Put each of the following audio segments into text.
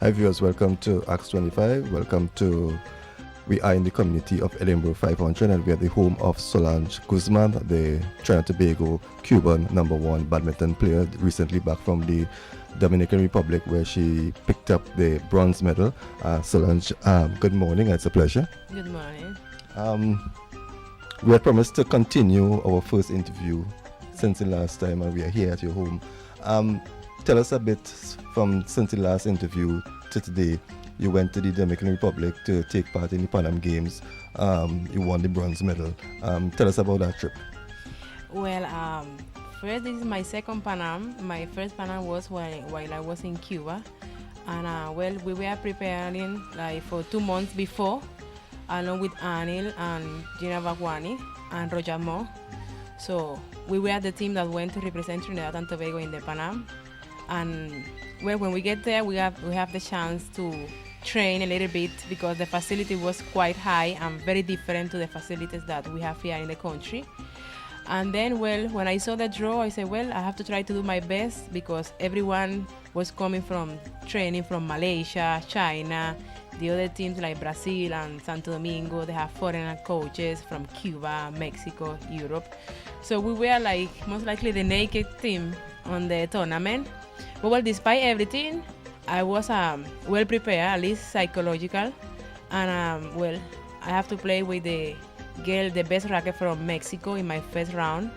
Hi viewers, welcome to Acts 25. Welcome to, we are in the community of Edinburgh 500 and we are the home of Solange Guzman, the Trinidad and Tobago Cuban #1 badminton player, recently back from the Dominican Republic where she picked up the bronze medal. Solange, good morning, it's a pleasure. Good morning. We had promised to continue our first interview since the last time and we are here at your home. Tell us a bit from since the last interview to today. You went to the Dominican Republic to take part in the Pan Am Games. You won the bronze medal. Tell us about that trip. Well, first, this is my second Pan Am. My first Pan Am was while I was in Cuba. And we were preparing like for 2 months before, along with Anil and Gina Vaguani and Roger Moore. So we were the team that went to represent Trinidad and Tobago in the Pan Am. And well, when we get there, we have the chance to train a little bit because the facility was quite high and very different to the facilities that we have here in the country. And then, well, when I saw the draw, I said, well, I have to try to do my best because everyone was coming from training from Malaysia, China, the other teams like Brazil and Santo Domingo. They have foreigner coaches from Cuba, Mexico, Europe. So we were like most likely the naked team on the tournament. But well, despite everything, I was well prepared, at least psychological. And well, I have to play with the girl, the best racket from Mexico in my first round.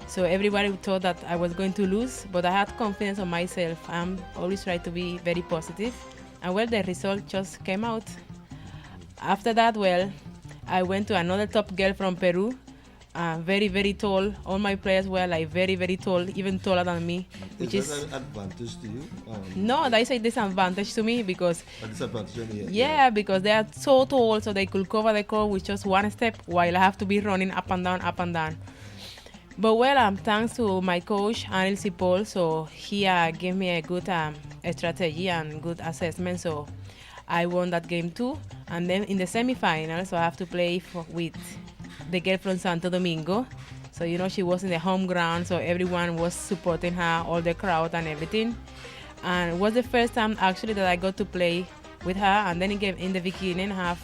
So everybody thought that I was going to lose, but I had confidence on myself. I'm always try to be very positive. And well, the result just came out. After that, well, I went to another top girl from Peru. Very, very tall. All my players were like very, very tall, even taller than me. Which is an advantage to you? No, that is a disadvantage to me because A disadvantage? yeah, because they are so tall, so they could cover the court with just one step, while I have to be running up and down, up and down. But well, thanks to my coach Anil Sipol, so he gave me a good strategy and good assessment. So I won that game too, and then in the semifinals, so I have to play with the girl from Santo Domingo. So, you know, she was in the home ground, so everyone was supporting her, all the crowd and everything. And it was the first time actually that I got to play with her. And then in the beginning, have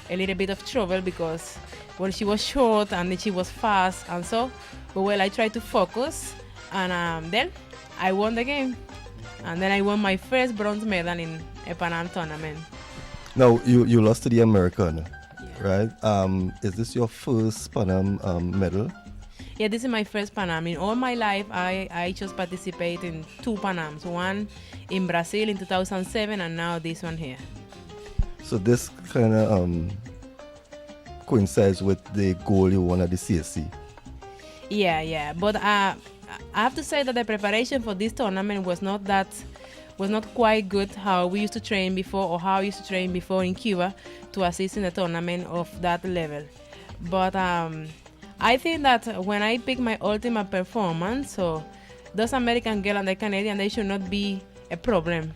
a little bit of trouble because, well, she was short and then she was fast and so. But well, I tried to focus and then I won the game. And then I won my first bronze medal in a Pan Am tournament. Now, you lost to the American. Right? Is this your first Pan Am medal? Yeah, this is my first Pan Am. In all my life, I just participate in 2 Pan Ams. One in Brazil in 2007 and now this one here. So this kind of coincides with the goal you won at the CSC. Yeah. But I have to say that the preparation for this tournament was not quite good how we used to train before or how I used to train before in Cuba to assist in a tournament of that level. But I think that when I pick my ultimate performance, so those American girls and the Canadian, they should not be a problem.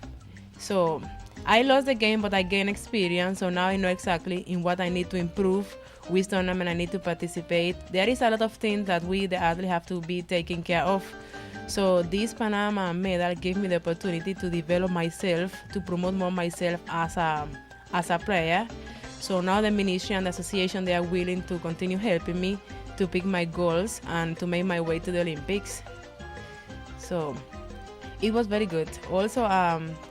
So I lost the game, but I gained experience. So now I know exactly in what I need to improve, which tournament I need to participate. There is a lot of things that we, the athletes, have to be taking care of. So this Pan Am medal gave me the opportunity to develop myself, to promote more myself as a player. So now the ministry and the association, they are willing to continue helping me to pick my goals and to make my way to the Olympics. So it was very good. Also,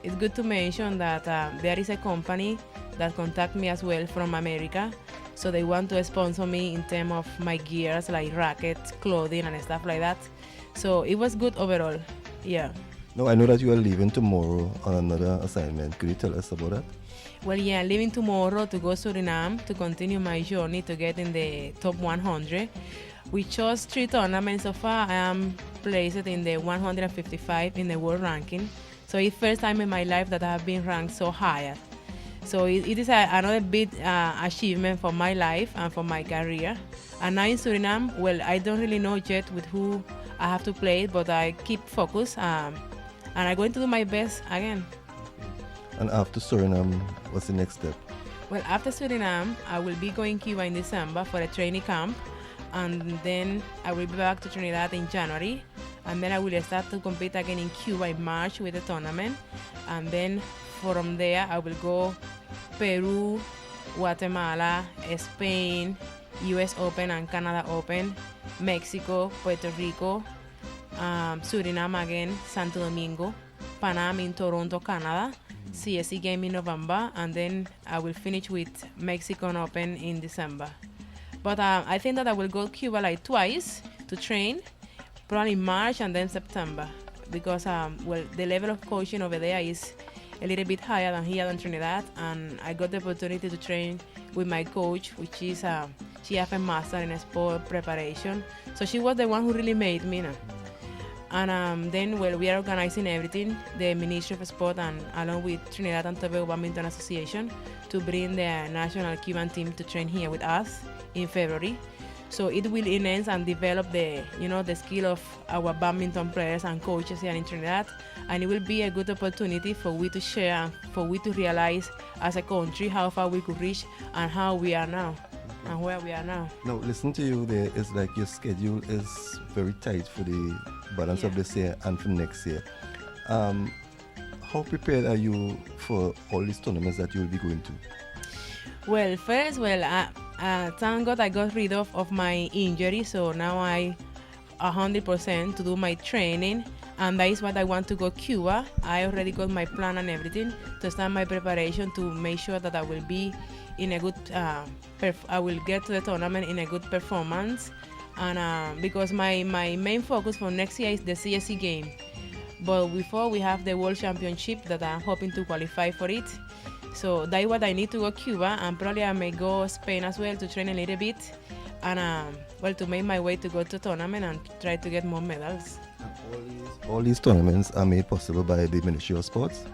it's good to mention that there is a company that contact me as well from America. So they want to sponsor me in terms of my gears like rackets, clothing and stuff like that. So it was good overall, yeah. No, I know that you are leaving tomorrow on another assignment. Could you tell us about that? Well, yeah, I'm leaving tomorrow to go to Suriname to continue my journey to get in the top 100. We chose 3 tournaments so far. I am placed in the 155 in the world ranking. So it's the first time in my life that I have been ranked so high. So it is another big achievement for my life and for my career. And now in Suriname, well, I don't really know yet with who I have to play, but I keep focused and I'm going to do my best again. And after Suriname, what's the next step? Well, after Suriname, I will be going to Cuba in December for a training camp, and then I will be back to Trinidad in January, and then I will start to compete again in Cuba in March with the tournament, and then from there I will go Peru, Guatemala, Spain, US Open and Canada Open, Mexico, Puerto Rico, Suriname again, Santo Domingo, Panama in Toronto, Canada, CSE game in November, and then I will finish with Mexican Open in December. But I think that I will go Cuba like twice to train, probably March and then September, because well, the level of coaching over there is a little bit higher than here in Trinidad, and I got the opportunity to train with my coach, which is she has a master in sport preparation, so she was the one who really made me. And then, well, we are organizing everything, the Ministry of Sport and along with Trinidad and Tobago Badminton Association, to bring the national Cuban team to train here with us in February. So it will enhance and develop the skill of our badminton players and coaches here in Trinidad, and it will be a good opportunity for we to share and for we to realize as a country how far we could reach and how we are now and where we are now. Now, listen to you there. It's like your schedule is very tight for the balance of this year and for next year. How prepared are you for all these tournaments that you will be going to? Well, first, thank God I got rid of my injury, so now I 100% to do my training, and that is what I want to go Cuba. I already got my plan and everything to start my preparation to make sure that I will be in a good, I will get to the tournament in a good performance, and because my main focus for next year is the CSE game. But before we have the World Championship that I'm hoping to qualify for it. So that is what I need to go Cuba, and probably I may go Spain as well to train a little bit, and well, to make my way to go to tournament and try to get more medals. All these tournaments are made possible by the Ministry of Sports?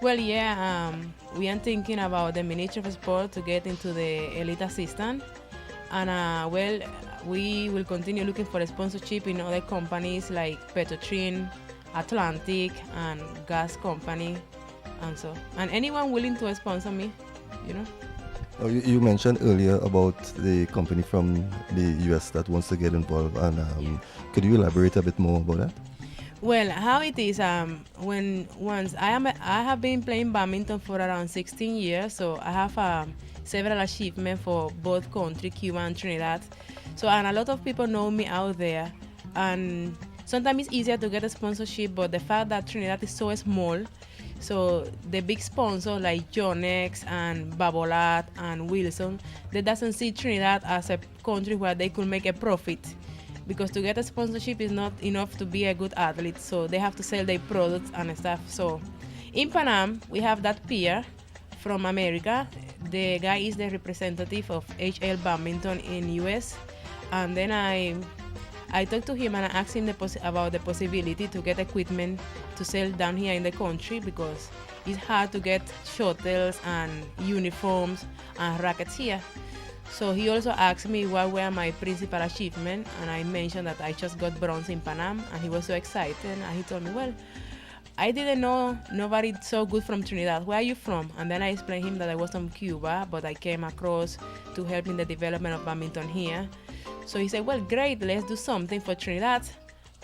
Well, yeah, we are thinking about the Ministry of Sport to get into the elite assistant, and well, we will continue looking for a sponsorship in other companies like Petrotrin, Atlantic, and gas company. And anyone willing to sponsor me, Oh, you mentioned earlier about the company from the US that wants to get involved, and could you elaborate a bit more about that? Well, how it is, I have been playing badminton for around 16 years, so I have several achievements for both country, Cuba and Trinidad. So, and a lot of people know me out there, and sometimes it's easier to get a sponsorship, but the fact that Trinidad is so small, so the big sponsors like Jonex and Babolat and Wilson, they doesn't see Trinidad as a country where they could make a profit, because to get a sponsorship is not enough to be a good athlete, so they have to sell their products and stuff. So in Panama, we have that peer from America. The guy is the representative of HL Badminton in US, and then I talked to him and I asked him about the possibility to get equipment to sell down here in the country, because it's hard to get shuttles and uniforms and rackets here. So he also asked me what were my principal achievements, and I mentioned that I just got bronze in Panama, and he was so excited, and he told me, well, I didn't know nobody so good from Trinidad. Where are you from? And then I explained him that I was from Cuba, but I came across to help in the development of badminton here. So he said, well, great, let's do something for Trinidad.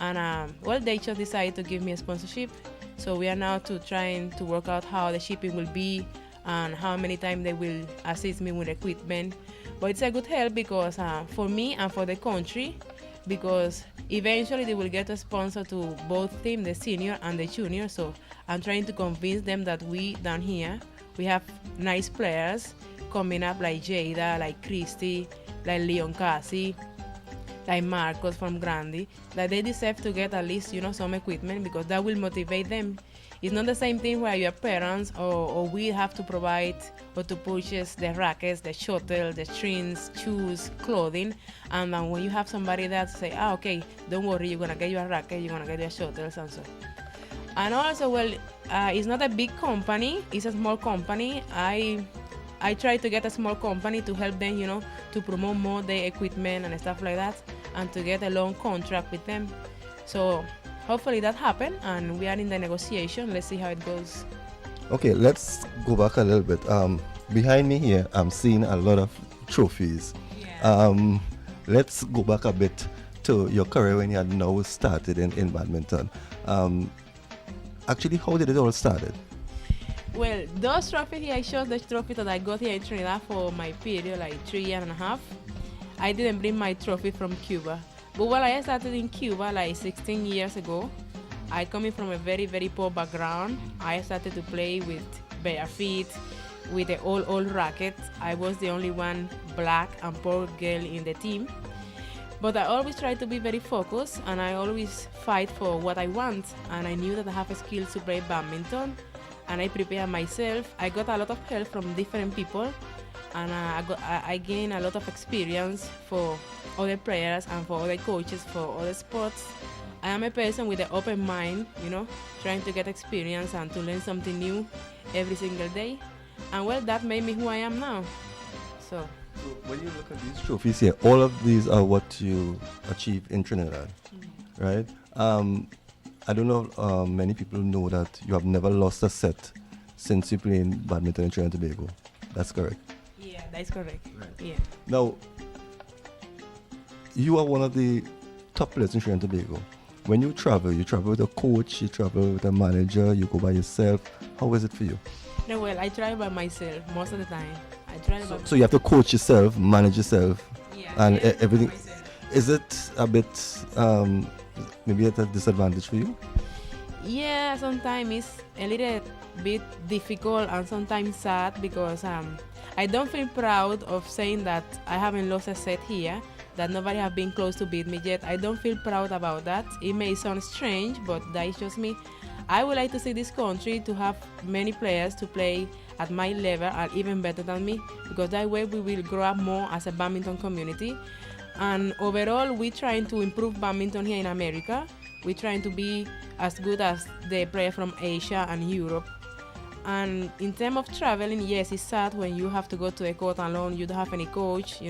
And well, they just decided to give me a sponsorship. So we are now trying to work out how the shipping will be and how many times they will assist me with equipment. But it's a good help because for me and for the country, because eventually they will get a sponsor to both teams, the senior and the junior. So I'm trying to convince them that we down here, we have nice players coming up like Jada, like Christy, like Leon Cassie, like Marcos from Grandi, that they deserve to get at least, some equipment, because that will motivate them. It's not the same thing where your parents or we have to provide or to purchase the rackets, the shuttle, the strings, shoes, clothing, and then when you have somebody there to say, okay, don't worry, you're gonna get your racket, you're gonna get your shuttles and so. And also, well, it's not a big company, it's a small company. I try to get a small company to help them, to promote more the equipment and stuff like that, and to get a long contract with them. So hopefully that happen, and we are in the negotiation. Let's see how it goes. Okay, let's go back a little bit. Behind me here, I'm seeing a lot of trophies. Yeah. Let's go back a bit to your career when you had now started in badminton. Actually, how did it all started? Well, those trophies here, I showed the trophy that I got here in Trinidad for my period, like 3 years and a half. I didn't bring my trophy from Cuba. But while I started in Cuba, like 16 years ago, I coming from a very, very poor background. I started to play with bare feet, with the old racket. I was the only one black and poor girl in the team. But I always try to be very focused, and I always fight for what I want. And I knew that I have a skill to play badminton, and I prepared myself. I got a lot of help from different people, and I gained a lot of experience for other players and for other coaches for other sports. I am a person with an open mind, trying to get experience and to learn something new every single day. And well, that made me who I am now. So when you look at these trophies here, all of these are what you achieved in Trinidad, right? I don't know many people know that you have never lost a set since you played badminton in Trinidad and Tobago. That's correct? Yeah, that's correct. Right. Yeah. Now, you are one of the top players in Trinidad and Tobago. When you travel with a coach, you travel with a manager, you go by yourself. How is it for you? No, well, I travel by myself most of the time. I travel so you have to coach yourself, manage yourself, and everything. Is it a bit maybe at a disadvantage for you? Yeah, sometimes it's a little bit difficult and sometimes sad because I don't feel proud of saying that I haven't lost a set here, that nobody have been close to beat me yet. I don't feel proud about that. It may sound strange, but that is just me. I would like to see this country to have many players to play at my level and even better than me, because that way we will grow up more as a badminton community. And overall, we're trying to improve badminton here in America. We're trying to be as good as the player from Asia and Europe. And in terms of traveling, yes, it's sad when you have to go to a court alone, you don't have any coach,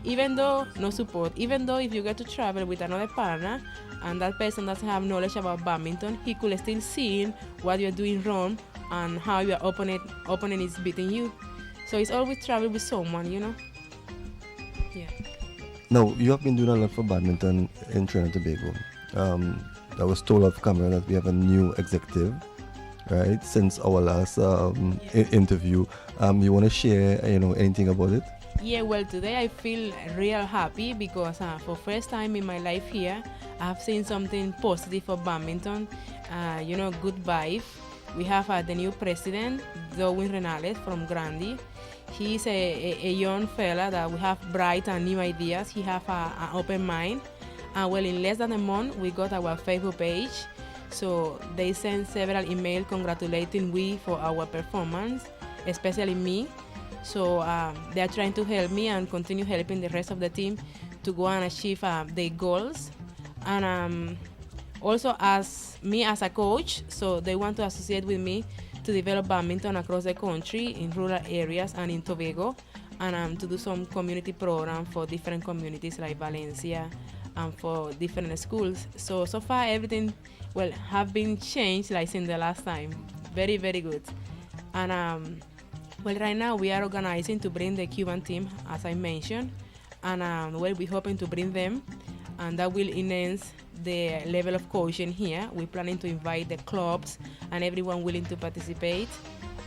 even though no support, even though if you get to travel with another partner and that person doesn't have knowledge about badminton, he could still see what you're doing wrong and how your opponent is beating you. So it's always travel with someone, Yeah. Now, you have been doing a lot for badminton in Trinidad and Tobago. I was told off camera that we have a new executive, right, since our last interview. You want to share, anything about it? Yeah, well, today I feel real happy because for first time in my life here, I have seen something positive for badminton. Good vibe. We have the new president, Darwin Renales from Grandi. He's a young fella that we have bright and new ideas. He have an open mind. And well, in less than a month, we got our Facebook page. So they sent several emails congratulating we for our performance, especially me. So they are trying to help me and continue helping the rest of the team to go and achieve their goals. And also as me as a coach, so they want to associate with me to develop badminton across the country in rural areas and in Tobago, and to do some community program for different communities like Valencia and for different schools. So far everything have been changed like since the last time. Very, very good. And right now we are organizing to bring the Cuban team, as I mentioned, and we're hoping to bring them, and that will enhance the level of coaching here. We're planning to invite the clubs and everyone willing to participate.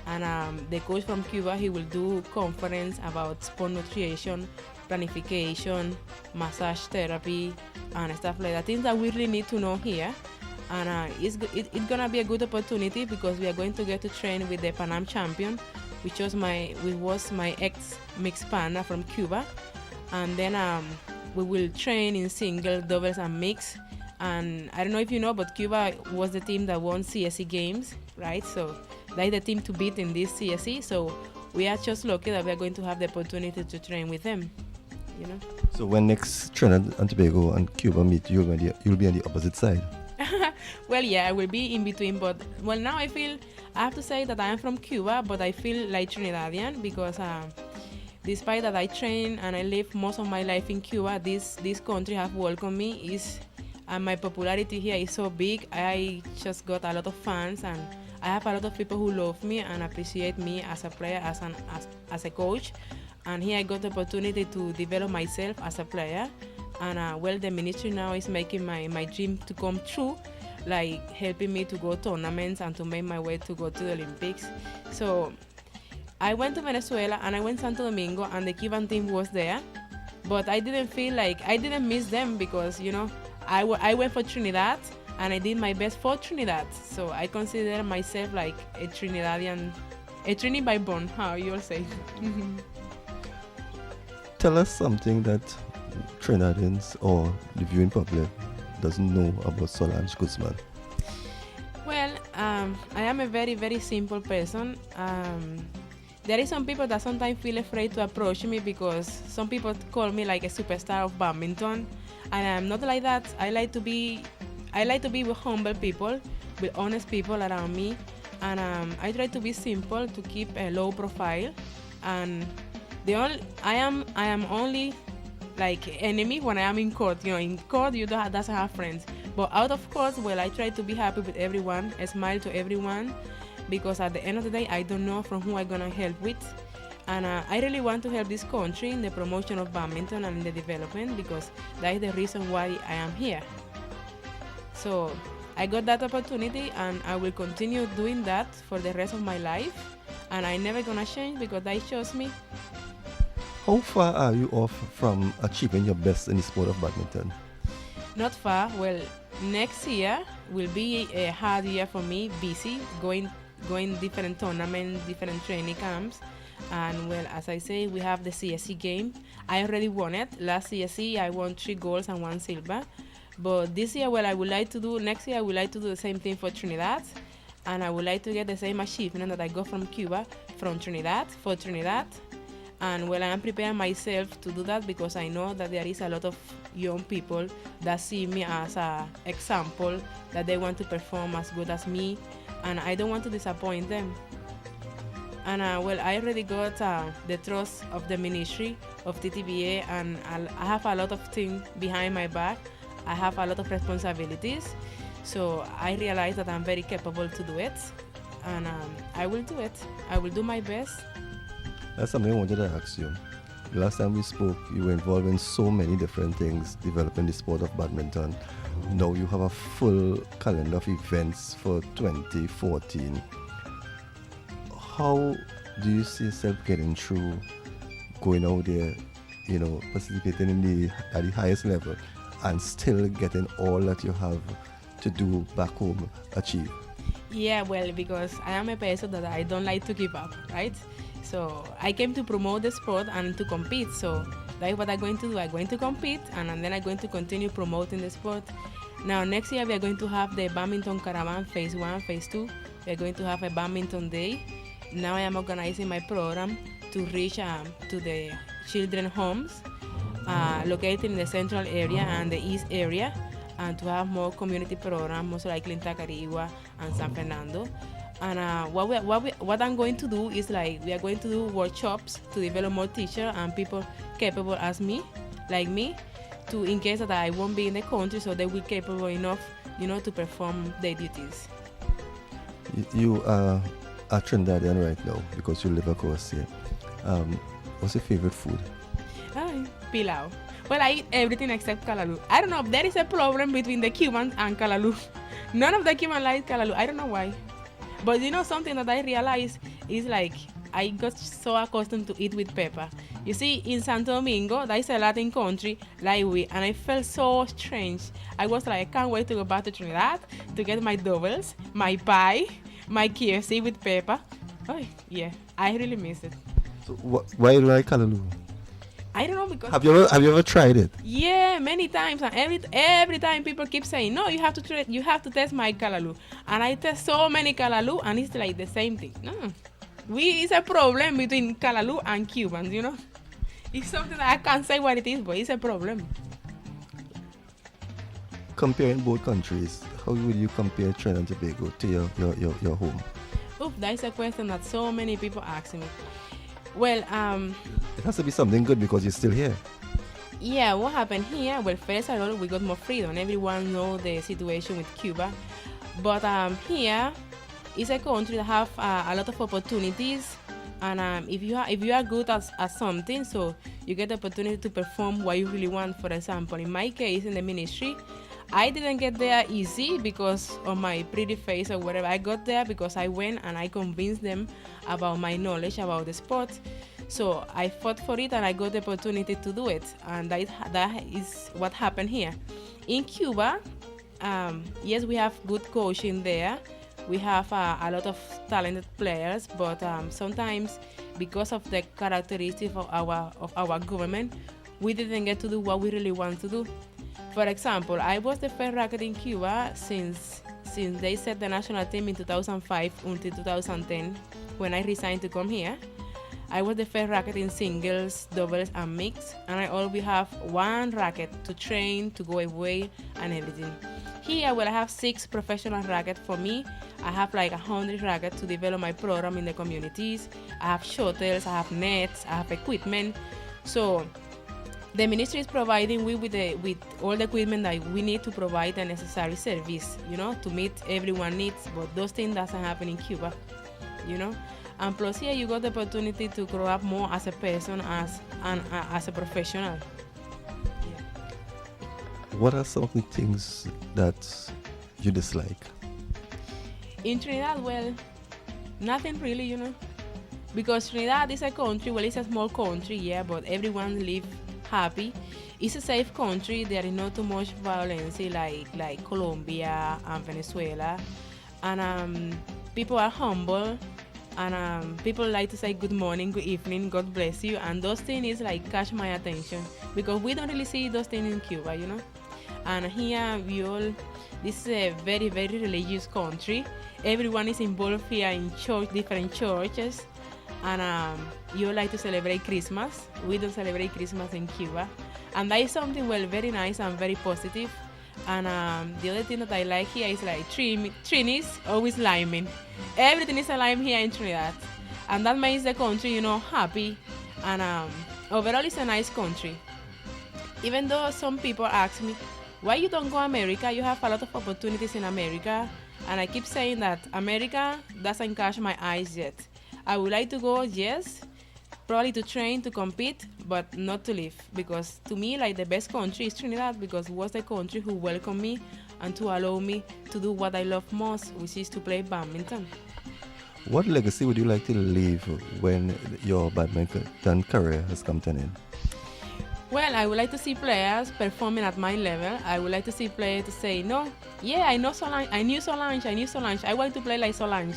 And the coach from Cuba, he will do conference about sport nutrition, planification, massage therapy, and stuff like that. Things that we really need to know here. And it's gonna be a good opportunity because we are going to get to train with the Pan Am champion, which was my ex-mixed partner from Cuba. And then we will train in single, doubles, and mix. And I don't know if you know, but Cuba was the team that won CSE games, right? So they're the team to beat in this CSE. So we are just lucky that we are going to have the opportunity to train with them, So when next Trinidad and Tobago and Cuba meet, you'll be on the opposite side. Well, yeah, I will be in between, but now I have to say that I am from Cuba, but I feel like Trinidadian because despite that I train and I live most of my life in Cuba, this country have welcomed me. And my popularity here is so big. I just got a lot of fans, and I have a lot of people who love me and appreciate me as a player, as a coach. And here I got the opportunity to develop myself as a player. And the ministry now is making my dream to come true. like helping me to go tournaments and to make my way to go to the Olympics. So I went to Venezuela and I went Santo Domingo and the Cuban team was there, but I didn't feel like I didn't miss them because I went for Trinidad and I did my best for Trinidad. So I consider myself like a Trinidadian, a Trini by born, how you'll say. Tell us something that Trinidadians or the viewing public doesn't know about Solange Guzman. Well, I am a very, very simple person. There is some people that sometimes feel afraid to approach me because some people call me like a superstar of badminton, and I'm not like that. I like to be with humble people, with honest people around me, and I try to be simple, to keep a low profile, and I am only like enemy when I am in court. In court you doesn't have friends, but out of court, well, I try to be happy with everyone, smile to everyone, because at the end of the day, I don't know from who I'm gonna help with, and I really want to help this country in the promotion of badminton and in the development, because that is the reason why I am here. So I got that opportunity, and I will continue doing that for the rest of my life, and I'm never gonna change because that shows me. How far are you off from achieving your best in the sport of badminton? Not far. Well, next year will be a hard year for me, busy, going different tournaments, different training camps. And well, as I say, we have the CSC game. I already won it. Last CSC, I won 3 golds and 1 silver. But this year, well, next year, I would like to do the same thing for Trinidad. And I would like to get the same achievement that I got from Cuba, for Trinidad. And well, I am preparing myself to do that because I know that there is a lot of young people that see me as an example, that they want to perform as good as me, and I don't want to disappoint them. And well, I already got the trust of the Ministry of TTBA, and I have a lot of things behind my back. I have a lot of responsibilities, so I realize that I'm very capable to do it, and I will do it. I will do my best. That's something I wanted to ask you. The last time we spoke, you were involved in so many different things developing the sport of badminton. Now you have a full calendar of events for 2014. How do you see yourself getting through, going out there, participating at the highest level, and still getting all that you have to do back home achieve? Yeah, well, because I am a person that I don't like to give up, right? So I came to promote the sport and to compete. So that is what I'm going to do. I'm going to compete, and then I'm going to continue promoting the sport. Now, next year, we are going to have the Badminton Caravan Phase 1, Phase 2. We are going to have a Badminton Day. Now I am organizing my program to reach to the children homes located in the central area and the east area, and to have more community programs, most likely in Tacarigua and San Fernando. And what I'm going to do is we are going to do workshops to develop more teachers and people capable as me, like me, to in case that I won't be in the country, so they will be capable enough, to perform their duties. You are a Trinidadian right now because you live across here. What's your favorite food? Pilau. Well, I eat everything except calaloo. I don't know. There is a problem between the Cubans and calaloo. None of the Cubans like calaloo. I don't know why. But something that I realized is I got so accustomed to eat with pepper. You see, in Santo Domingo, that is a Latin country, like we, and I felt so strange. I was like, I can't wait to go back to Trinidad to get my doubles, my pie, my KFC with pepper. Oh, yeah, I really miss it. So why do you like calaloo? I don't know, because have you ever tried it? Yeah, many times, and every time people keep saying, no, you have to test my calaloo, and I test so many calaloo, and it's like the same thing. No, it's a problem between calaloo and Cubans. It's something that I can't say what it is, but it's a problem. Comparing both countries, how would you compare Trinidad and Tobago to your home? Oof, that is a question that so many people ask me. Well, it has to be something good because you're still here. Yeah, what happened here? Well, first of all, we got more freedom. Everyone knows the situation with Cuba, but here is a country that have a lot of opportunities, and if you are good at something, so you get the opportunity to perform what you really want. For example, in my case, in the ministry, I didn't get there easy because of my pretty face or whatever. I got there because I went and I convinced them about my knowledge about the sport. So I fought for it and I got the opportunity to do it. And that is what happened here. In Cuba, yes, we have good coaching there. We have a lot of talented players, but sometimes because of the characteristics of our government, we didn't get to do what we really want to do. For example, I was the first racket in Cuba since they set the national team in 2005 until 2010 when I resigned to come here. I was the first racket in singles, doubles, and mix, and I always have one racket to train, to go away, and everything. Here, I have 6 professional rackets for me. I have like 100 rackets to develop my program in the communities. I have shuttles, I have nets, I have equipment. So the ministry is providing with all the equipment that we need to provide the necessary service, to meet everyone's needs. But those things doesn't happen in Cuba, And plus here you got the opportunity to grow up more as a person, as a professional. Yeah. What are some of the things that you dislike? In Trinidad, well, nothing really, because Trinidad is a country. Well, it's a small country, yeah, but everyone live happy. It's a safe country. There is not too much violence like Colombia and Venezuela, and people are humble, and people like to say good morning, good evening, God bless you, and those things like catch my attention because we don't really see those things in Cuba, And here this is a very, very religious country. Everyone is involved here in different churches. And you like to celebrate Christmas. We don't celebrate Christmas in Cuba. And that is something, very nice and very positive. And the other thing that I like here is like Trinis always liming. Everything is a lime here in Trinidad. And that makes the country, happy. And overall, it's a nice country. Even though some people ask me, why you don't go to America? You have a lot of opportunities in America. And I keep saying that America doesn't catch my eyes yet. I would like to go, yes, probably to train, to compete, but not to live. Because to me, like the best country is Trinidad because it was the country who welcomed me and to allow me to do what I love most, which is to play badminton. What legacy would you like to leave when your badminton career has come to an end? Well, I would like to see players performing at my level. I would like to see players to say, no, yeah, I know Solange, I knew Solange, I want to play like Solange,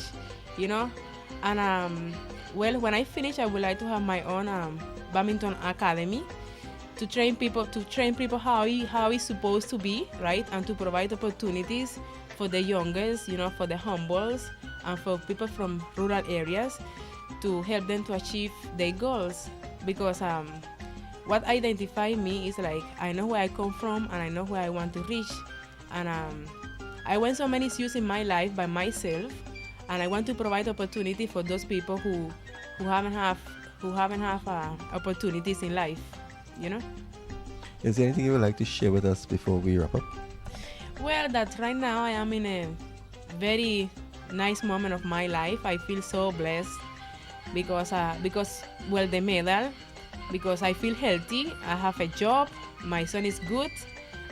And when I finish, I would like to have my own badminton academy to train people how it's supposed to be, right? And to provide opportunities for the youngest, for the humbles, and for people from rural areas to help them to achieve their goals. Because what identifies me is like I know where I come from and I know where I want to reach. And I went so many issues in my life by myself. And I want to provide opportunity for those people who haven't have opportunities in life, Is there anything you would like to share with us before we wrap up? Well, that right now I am in a very nice moment of my life. I feel so blessed because the medal, because I feel healthy. I have a job. My son is good,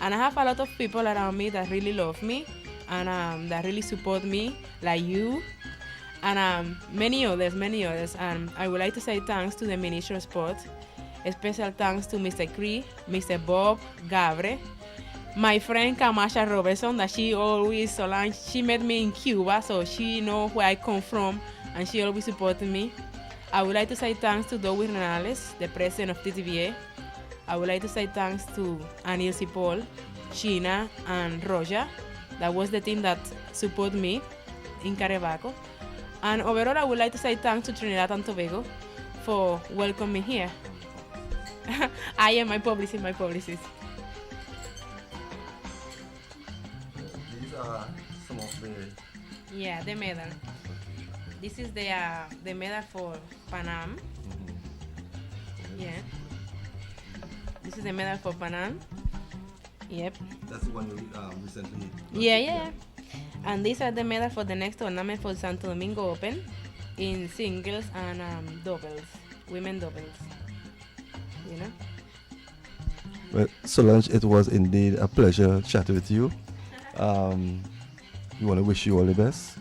and I have a lot of people around me that really love me. And that really support me, like you, and many others. And I would like to say thanks to the Ministry of Sport. A special thanks to Mr. Cree, Mr. Bob, Gabre, my friend Kamasha Robertson, that she always, Solange, she met me in Cuba, so she know where I come from, and she always supported me. I would like to say thanks to Dowie Renales, the president of TTVA. I would like to say thanks to Anil Sipol, Sheena, and Roja. That was the team that supported me in Carevaco. And overall, I would like to say thanks to Trinidad and Tobago for welcoming me here. I am my publicist. These are some of the... Yeah, the medal. This is the medal for Pan Am. Mm-hmm. Yeah. This is the medal for Pan Am. Yep. That's the one you recently... Yeah. And these are the medals for the next tournament for Santo Domingo Open in singles and doubles, women doubles. Well, Solange, it was indeed a pleasure chatting with you. Um, we want to wish you all the best.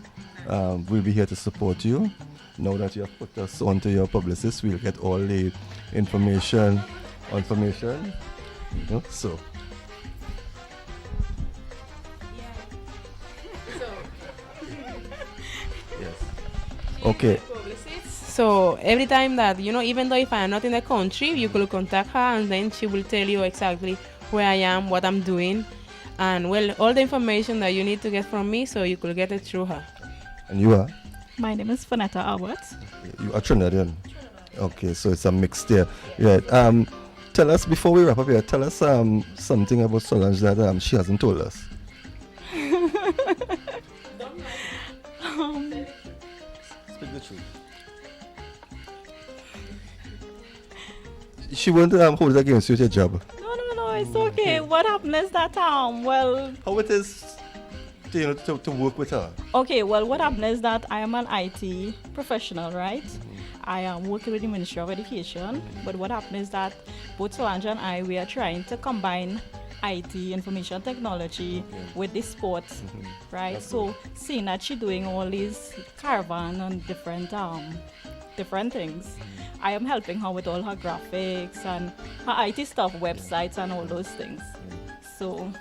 We'll be here to support you. Now that you have put us onto your publicist, we'll get all the information. So yes. Okay. So every time that, even though if I am not in the country, you could contact her and then she will tell you exactly where I am, what I'm doing, and all the information that you need to get from me, so you could get it through her. And you are? My name is Fanetta Albert. You are Trinidadian. Okay, so it's a mix there. Right. Tell us, before we wrap up here, tell us something about Solange that she hasn't told us. Speak the truth. She won't hold it against you with your job. No, it's okay. What happened is that, how it is to work with her? Okay, well, what happened is that I am an IT professional, right? I am working with the Ministry of Education, but what happened is that both Solange and we are trying to combine IT, information technology, with the sports, right? So, seeing that she's doing all these caravan and different things, I am helping her with all her graphics and her IT stuff, websites and all those things. So,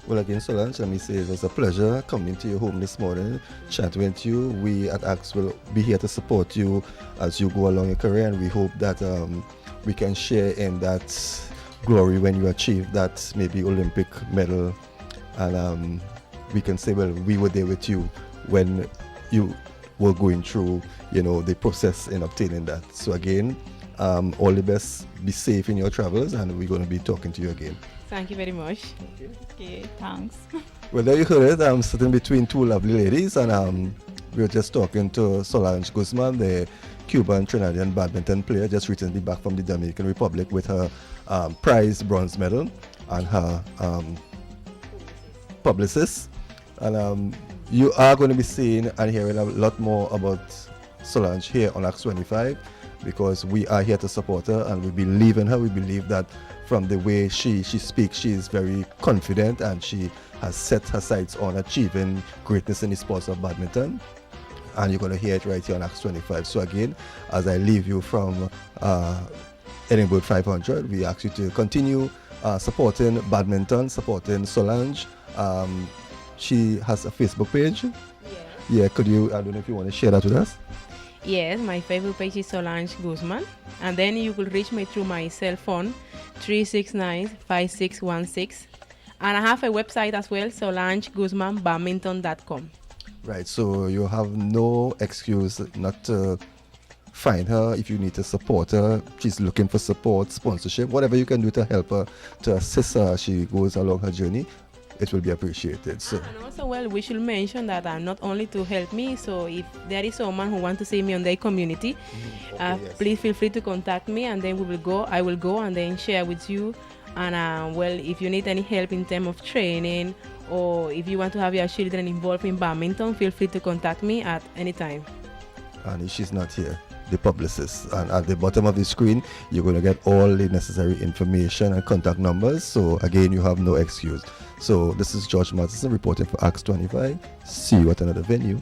well, again, Solange, let me say it was a pleasure coming to your home this morning, chatting with you. We at ACTS will be here to support you as you go along your career, and we hope that we can share in that glory when you achieve that maybe Olympic medal, and we can say, well, we were there with you when you were going through, the process in obtaining that. So again, all the best, be safe in your travels, and we're going to be talking to you again. Thank you very much. okay, thanks. Well, there you heard it. I'm sitting between two lovely ladies, and we were just talking to Solange Guzman, the Cuban Trinidadian badminton player, just recently back from the Dominican Republic with her prize bronze medal and her publicist. And you are going to be seeing and hearing a lot more about Solange here on ACTS 25, because we are here to support her and we believe in her. We believe that from the way she speaks, she is very confident and she has set her sights on achieving greatness in the sports of badminton. And you're going to hear it right here on ACTS 25. So again, as I leave you from Edinburgh 500, we ask you to continue supporting badminton, supporting Solange. She has a Facebook page. Yeah, could you, I don't know if you want to share that with us? Yes, my Facebook page is Solange Guzman. And then you could reach me through my cell phone, 369-5616. And I have a website as well, solangeguzmanbadminton.com. Right, so you have no excuse not to find her if you need to support her. She's looking for support, sponsorship, whatever you can do to help her, to assist her as she goes along her journey. It will be appreciated. So. And also, we should mention that not only to help me, so if there is someone who wants to see me on their community, yes. Please feel free to contact me, and then I will go and then share with you. And if you need any help in terms of training, or if you want to have your children involved in badminton, feel free to contact me at any time. And if she's not here, the publicist, and at the bottom of the screen you're going to get all the necessary information and contact numbers. So again, you have no excuse. So this is George Matheson reporting for ACTS 25. See you at another venue.